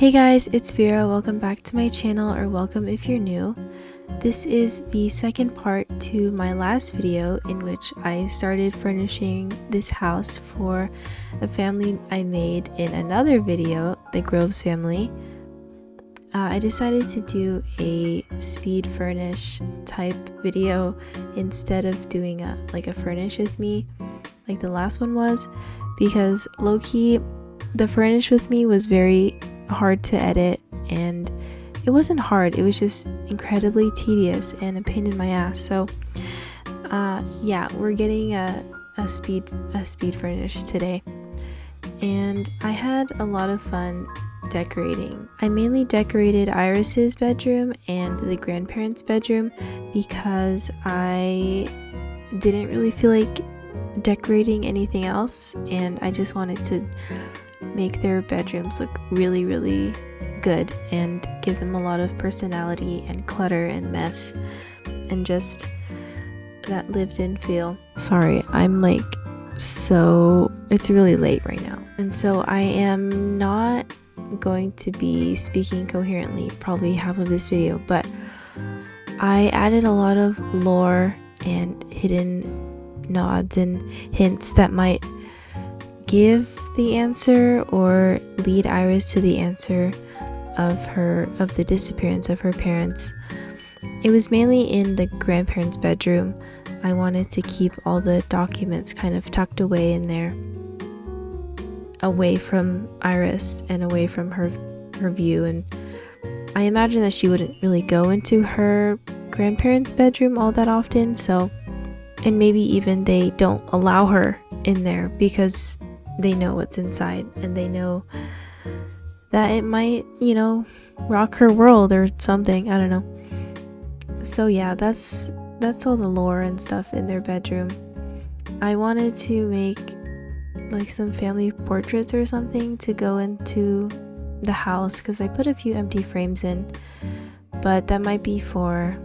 Hey guys, it's Vera. Welcome back to my channel, or welcome if you're new. This is the second part to my last video in which I started furnishing this house for a family I made in another video, the Groves family. I decided to do a speed furnish type video instead of doing a furnish with me like the last one was, because low-key the furnish with me was very hard to edit, and it wasn't hard, it was just incredibly tedious and a pain in my ass. So yeah, we're getting a speed furnish today, and I had a lot of fun decorating. I mainly decorated Iris's bedroom and the grandparents' bedroom because I didn't really feel like decorating anything else, and I just wanted to make their bedrooms look really good and give them a lot of personality and clutter and mess and just that lived in feel. Sorry, it's really late right now, and so I am not going to be speaking coherently probably half of this video, but I added a lot of lore and hidden nods and hints that might give the answer or lead Iris to the answer of the disappearance of her parents. It was mainly in the grandparents' bedroom. I wanted to keep all the documents kind of tucked away in there, away from Iris and away from her view, and I imagine that she wouldn't really go into her grandparents' bedroom all that often, so, and maybe even they don't allow her in there because they know what's inside and they know that it might, rock her world or something. I don't know. So yeah, that's all the lore and stuff in their bedroom. I wanted to make like some family portraits or something to go into the house because I put a few empty frames in, but that might be for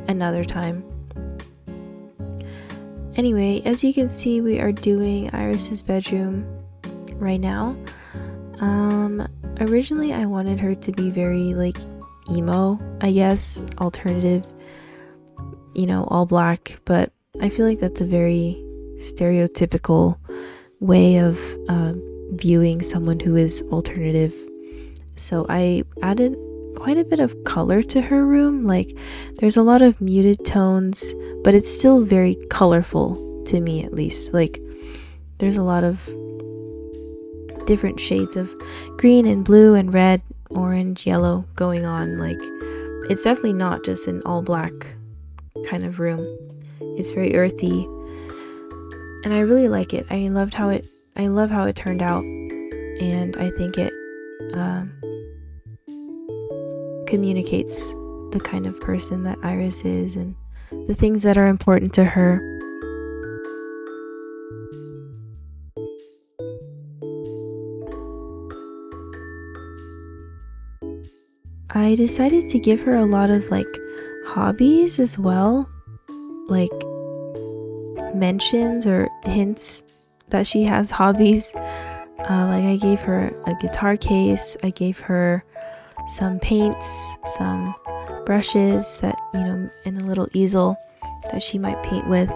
another time. Anyway, as you can see, we are doing Iris's bedroom right now. Originally I wanted her to be very like emo, I guess, alternative, all black, but I feel like that's a very stereotypical way of viewing someone who is alternative. So I added quite a bit of color to her room. Like, there's a lot of muted tones, but it's still very colorful to me, at least. Like, there's a lot of different shades of green and blue and red, orange, yellow going on. Like, it's definitely not just an all black kind of room. It's very earthy, and I really like it. I love how it turned out, and I think it communicates the kind of person that Iris is and the things that are important to her. I decided to give her a lot of hobbies as well, like mentions or hints that she has hobbies. I gave her a guitar case, I gave her some paints, some brushes that, and a little easel that she might paint with.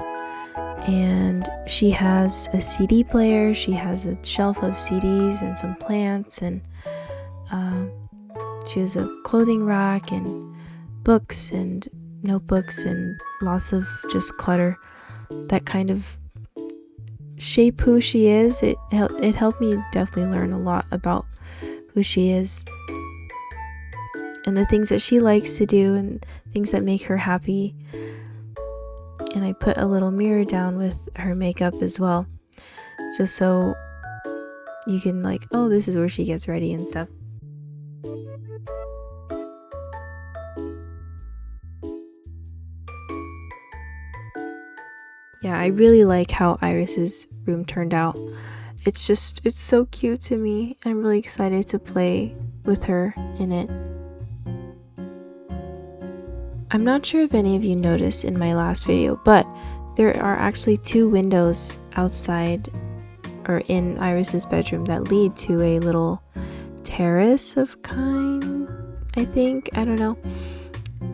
And she has a CD player, she has a shelf of CDs and some plants, and she has a clothing rack and books and notebooks and lots of just clutter that kind of shape who she is. It helped me definitely learn a lot about who she is and the things that she likes to do and things that make her happy. And I put a little mirror down with her makeup as well, just so you can oh, this is where she gets ready and stuff. Yeah, I really like how Iris's room turned out. It's so cute to me. I'm really excited to play with her in it. I'm not sure if any of you noticed in my last video, but there are actually 2 windows outside or in Iris's bedroom that lead to a little terrace of kind, I think. I don't know.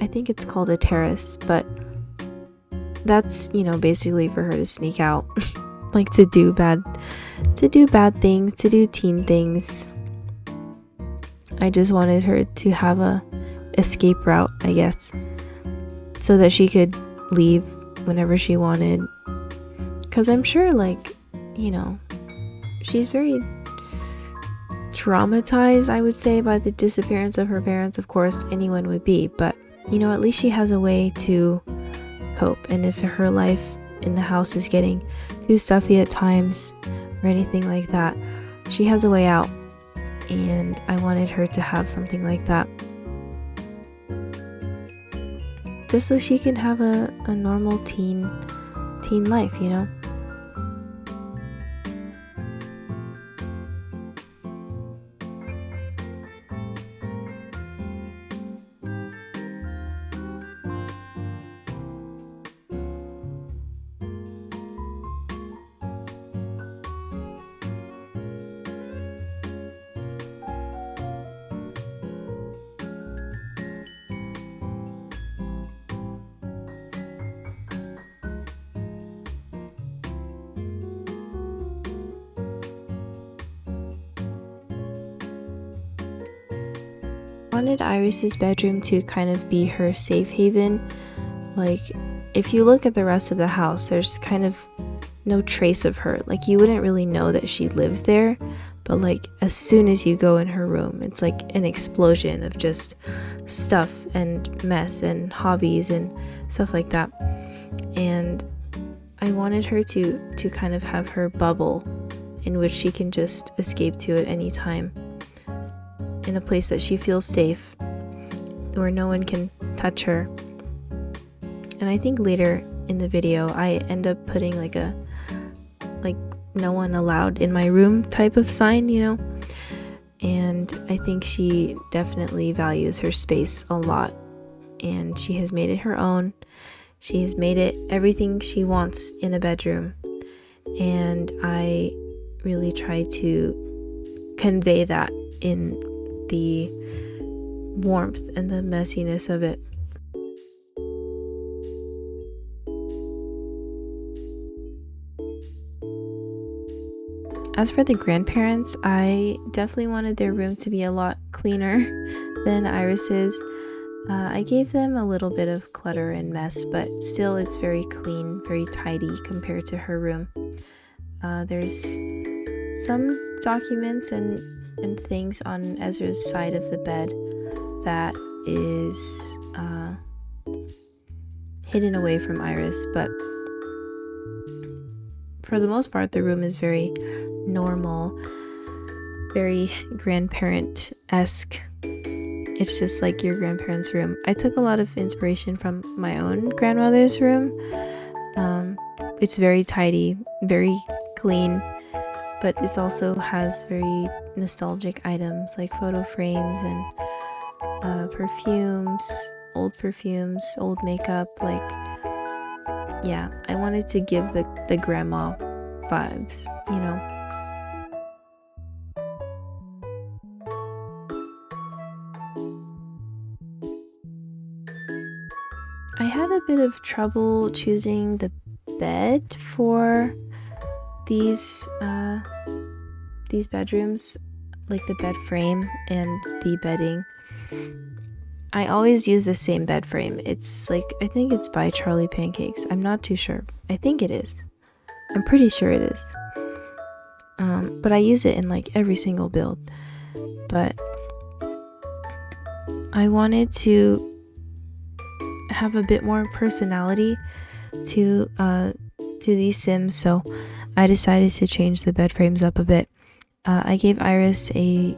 I think it's called a terrace, but that's, basically for her to sneak out. Like to do bad things, to do teen things. I just wanted her to have a escape route, I guess, so that she could leave whenever she wanted. Because I'm sure, she's very traumatized, I would say, by the disappearance of her parents. Of course, anyone would be, but at least she has a way to cope. And if her life in the house is getting too stuffy at times or anything like that, she has a way out. And I wanted her to have something like that, just so she can have a normal teen life, wanted Iris's bedroom to kind of be her safe haven. Like, if you look at the rest of the house, there's kind of no trace of her. Like, you wouldn't really know that she lives there, but as soon as you go in her room, it's like an explosion of just stuff and mess and hobbies and stuff like that. And I wanted her to kind of have her bubble in which she can just escape to at any time, in a place that she feels safe, where no one can touch her. And I think later in the video I end up putting a no one allowed in my room type of sign, and I think she definitely values her space a lot, and she has made it her own. She has made it everything she wants in a bedroom, and I really try to convey that in the warmth and the messiness of it. As for the grandparents, I definitely wanted their room to be a lot cleaner than Iris's. I gave them a little bit of clutter and mess, but still it's very clean, very tidy compared to her room. There's some documents and things on Ezra's side of the bed that is hidden away from Iris, but for the most part the room is very normal, very grandparent-esque. It's just like your grandparents' room. I took a lot of inspiration from my own grandmother's room. It's very tidy, very clean, but it also has very nostalgic items like photo frames and perfumes, old makeup. I wanted to give the grandma vibes, I had a bit of trouble choosing the bed for these bedrooms, like the bed frame and the bedding. I always use the same bed frame. It's I think it's by Charlie Pancakes. I'm not too sure. I think it is. I'm pretty sure it is. But I use it in every single build. But I wanted to have a bit more personality to these Sims, so I decided to change the bed frames up a bit. I gave Iris a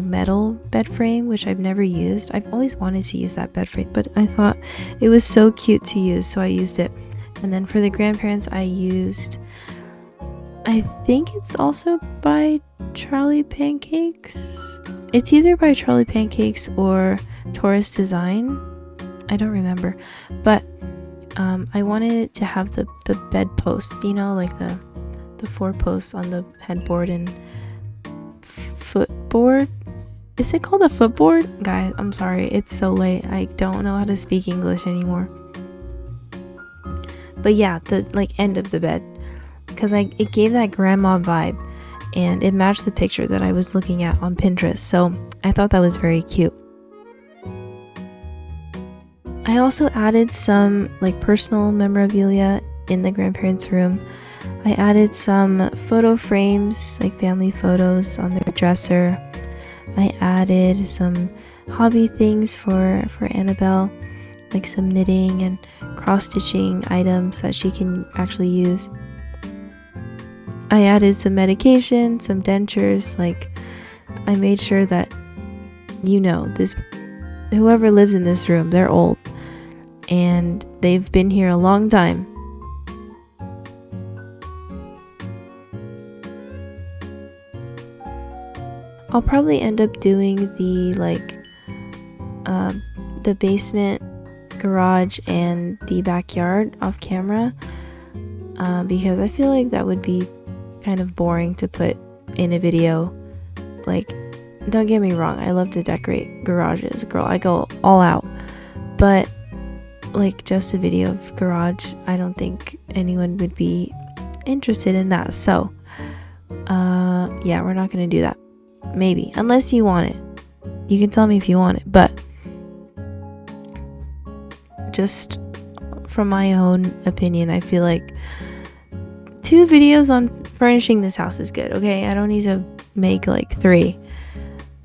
metal bed frame, which I've never used. I've always wanted to use that bed frame, but I thought it was so cute to use, so I used it. And then for the grandparents, I think it's also by Charlie Pancakes. It's either by Charlie Pancakes or Taurus Design. I don't remember, but I wanted to have the bed post, the 4 posts on the headboard and footboard, Is it called a footboard? Guys, I'm sorry, it's so late. I don't know how to speak English anymore. But yeah, the like end of the bed, because it gave that grandma vibe, and it matched the picture that I was looking at on Pinterest. So I thought that was very cute. I also added some like personal memorabilia in the grandparents' room. I added some photo frames, like family photos, on their dresser. I added some hobby things for Annabelle, like some knitting and cross-stitching items that she can actually use. I added some medication, some dentures. Like, I made sure that, this whoever lives in this room, they're old and they've been here a long time. I'll probably end up doing the basement, garage, and the backyard off camera, because I feel like that would be kind of boring to put in a video. Like, don't get me wrong, I love to decorate garages, girl, I go all out, but like just a video of garage, I don't think anyone would be interested in that. So yeah, we're not gonna do that. Maybe, unless you want it, you can tell me if you want it, but just from my own opinion, I feel like 2 videos on furnishing this house is good. Okay, I don't need to make like 3.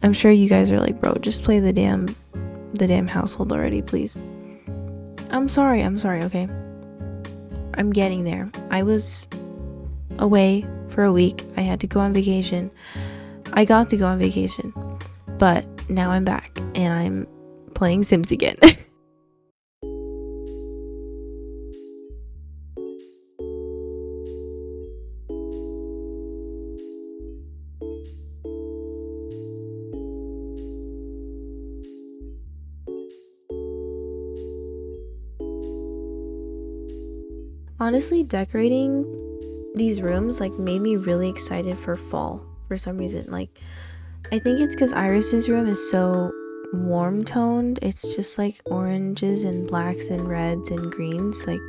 I'm sure you guys are like, bro, just play the damn household already, please. I'm sorry, okay? I'm getting there. I was away for a week. I had to go on vacation. I got to go on vacation, but now I'm back and I'm playing Sims again. Honestly, decorating these rooms like made me really excited for fall for some reason. Like, I think it's because Iris's room is so warm toned. It's just like oranges and blacks and reds and greens. Like,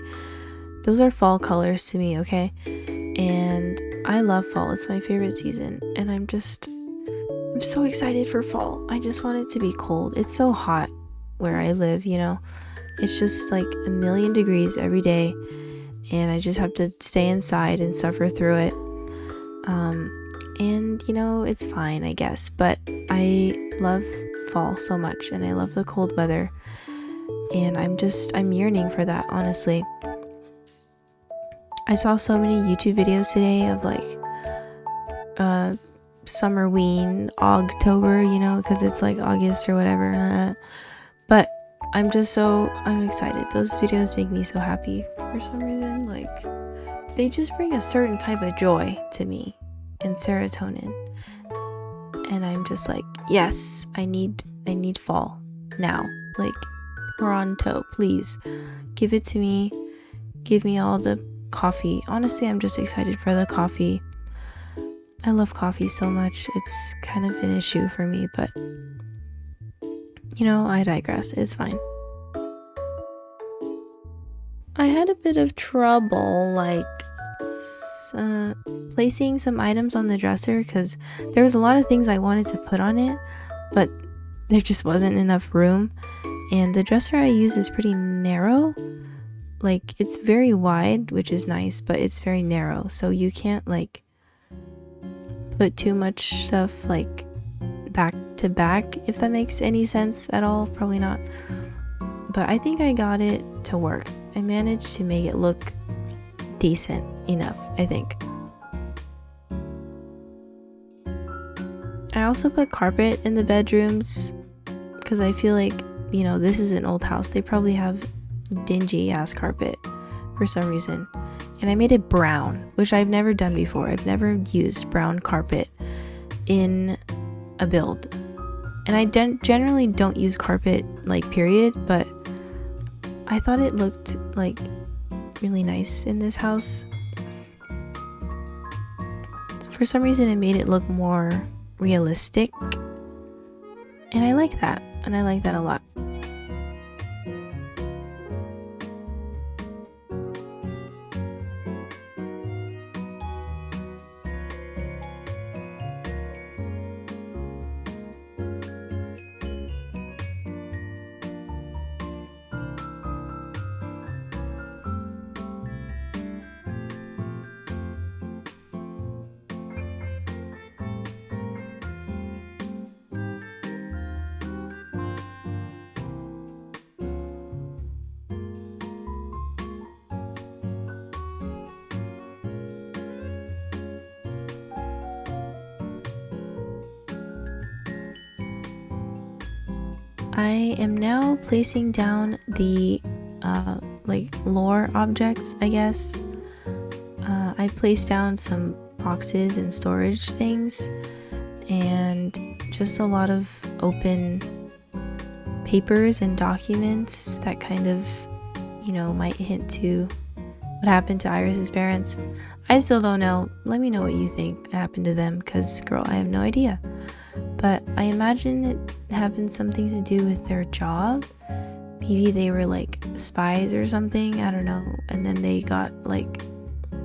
those are fall colors to me, okay? And I love fall. It's my favorite season, and I'm so excited for fall. I just want it to be cold. It's so hot where I live, it's just like 1,000,000 degrees every day, and I just have to stay inside and suffer through it. And it's fine, I guess, but I love fall so much, and I love the cold weather, and I'm yearning for that, honestly. I saw so many YouTube videos today of like Summerween, Ogtober, because it's like August or whatever, but I'm excited. Those videos make me so happy for some reason. Like, they just bring a certain type of joy to me and serotonin, and I'm just like, yes, I need fall now. Like, pronto, please give it to me. Give me all the coffee. Honestly, I'm just excited for the coffee. I love coffee so much. It's kind of an issue for me, but I digress. It's fine. I had a bit of trouble placing some items on the dresser because there was a lot of things I wanted to put on it, but there just wasn't enough room. And the dresser I use is pretty narrow. Like, it's very wide, which is nice, but it's very narrow, so you can't like put too much stuff like back to back, if that makes any sense at all. Probably not, but I think I got it to work. I managed to make it look decent enough, I think. I also put carpet in the bedrooms because I feel like, this is an old house. They probably have dingy ass carpet for some reason, and I made it brown, which I've never done before. I've never used brown carpet in a build, and I generally don't use carpet, like, period, but I thought it looked like really nice in this house. For some reason, it made it look more realistic, And I like that. And I like that a lot. I am now placing down the like lore objects, I guess. I placed down some boxes and storage things and just a lot of open papers and documents that kind of, might hint to what happened to Iris's parents. I still don't know. Let me know what you think happened to them, because girl, I have no idea. But I imagine it having something to do with their job. Maybe they were like spies or something, I don't know, and then they got like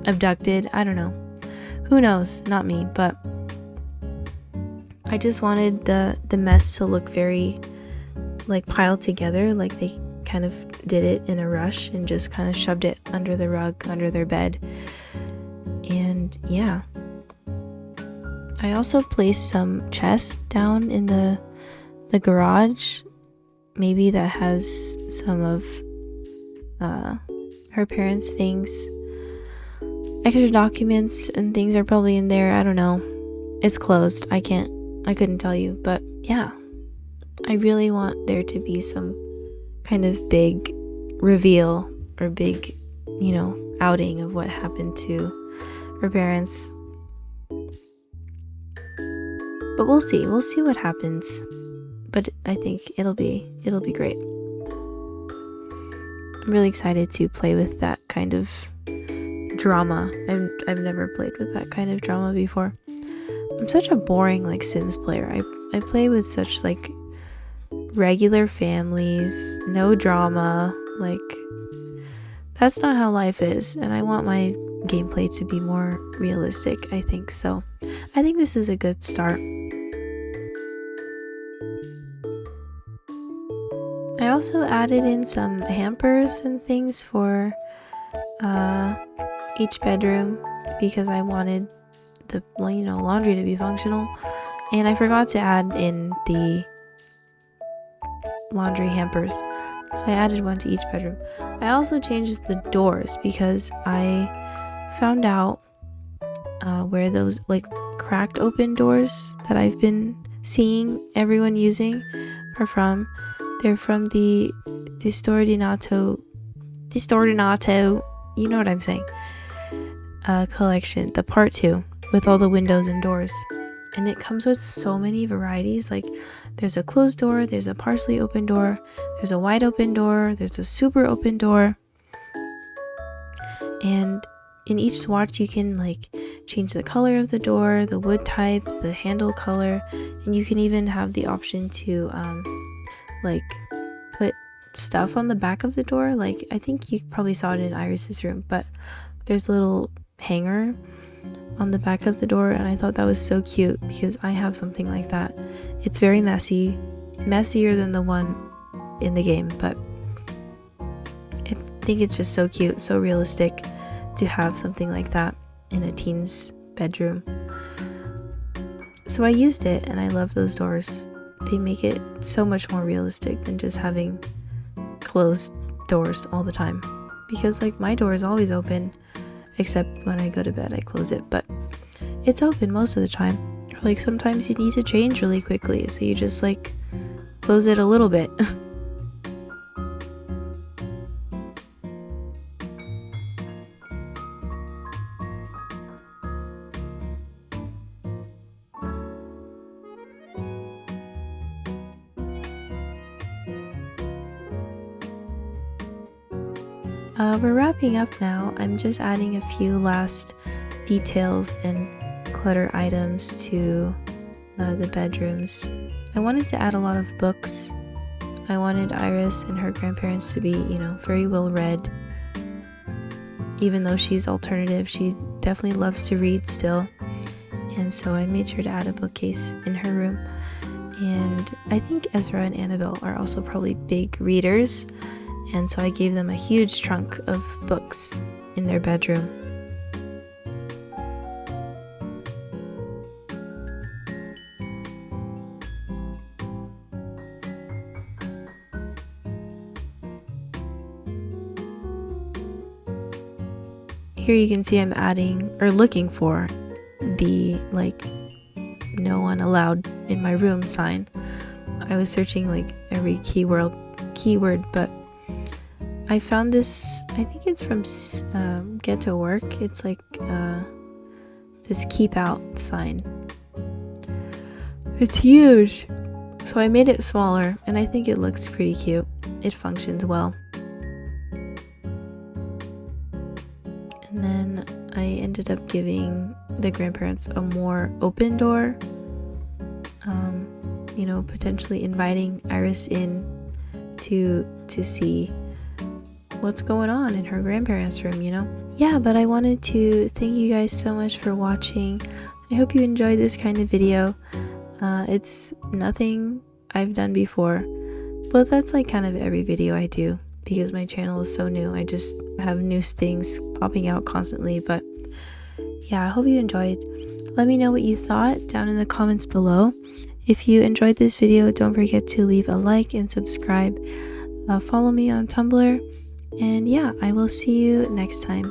abducted, I don't know. Who knows? Not me. But I just wanted the mess to look very like piled together, like they kind of did it in a rush and just kind of shoved it under the rug, under their bed. And yeah, I also placed some chests down in the garage. Maybe that has some of her parents' things. Extra documents and things are probably in there. I don't know. It's closed. I couldn't tell you. But yeah, I really want there to be some kind of big reveal or big, outing of what happened to her parents. But we'll see. We'll see what happens. But I think it'll be great. I'm really excited to play with that kind of drama. I've never played with that kind of drama before. I'm such a boring like Sims player. I play with such like regular families, no drama. Like that's not how life is, and I want my gameplay to be more realistic, I think. So I think this is a good start. I also added in some hampers and things for each bedroom because I wanted the laundry to be functional, and I forgot to add in the laundry hampers, so I added one to each bedroom. I also changed the doors because I found out where those like cracked open doors that I've been seeing everyone using are from. They're from the Disordinato, you know what I'm saying, collection, the part 2 with all the windows and doors. And it comes with so many varieties. Like there's a closed door, there's a partially open door, there's a wide open door, there's a super open door. And in each swatch you can like change the color of the door, the wood type, the handle color, and you can even have the option to like put stuff on the back of the door. Like I think you probably saw it in Iris's room, but there's a little hanger on the back of the door, and I thought that was so cute because I have something like that. It's very messier than the one in the game, but I think it's just so cute, so realistic to have something like that in a teen's bedroom. So I used it, and I love those doors. They make it so much more realistic than just having closed doors all the time, because like my door is always open except when I go to bed I close it, but it's open most of the time. Or like sometimes you need to change really quickly, so you just like close it a little bit. We're wrapping up now. I'm just adding a few last details and clutter items to the bedrooms. I wanted to add a lot of books. I wanted Iris and her grandparents to be, very well read. Even though she's alternative, she definitely loves to read still. And so I made sure to add a bookcase in her room. And I think Ezra and Annabelle are also probably big readers. And so I gave them a huge trunk of books in their bedroom. Here you can see I'm adding or looking for the no one allowed in my room sign. I was searching every keyword, but I found this. I think it's from Get to Work. It's this keep out sign. It's huge, so I made it smaller, and I think it looks pretty cute. It functions well. And then I ended up giving the grandparents a more open door, potentially inviting Iris in to see what's going on in her grandparents' room, Yeah, but I wanted to thank you guys so much for watching. I hope you enjoyed this kind of video. It's nothing I've done before, but that's kind of every video I do because my channel is so new. I just have new things popping out constantly, but yeah, I hope you enjoyed. Let me know what you thought down in the comments below. If you enjoyed this video, don't forget to leave a like and subscribe. Follow me on Tumblr, and yeah, I will see you next time.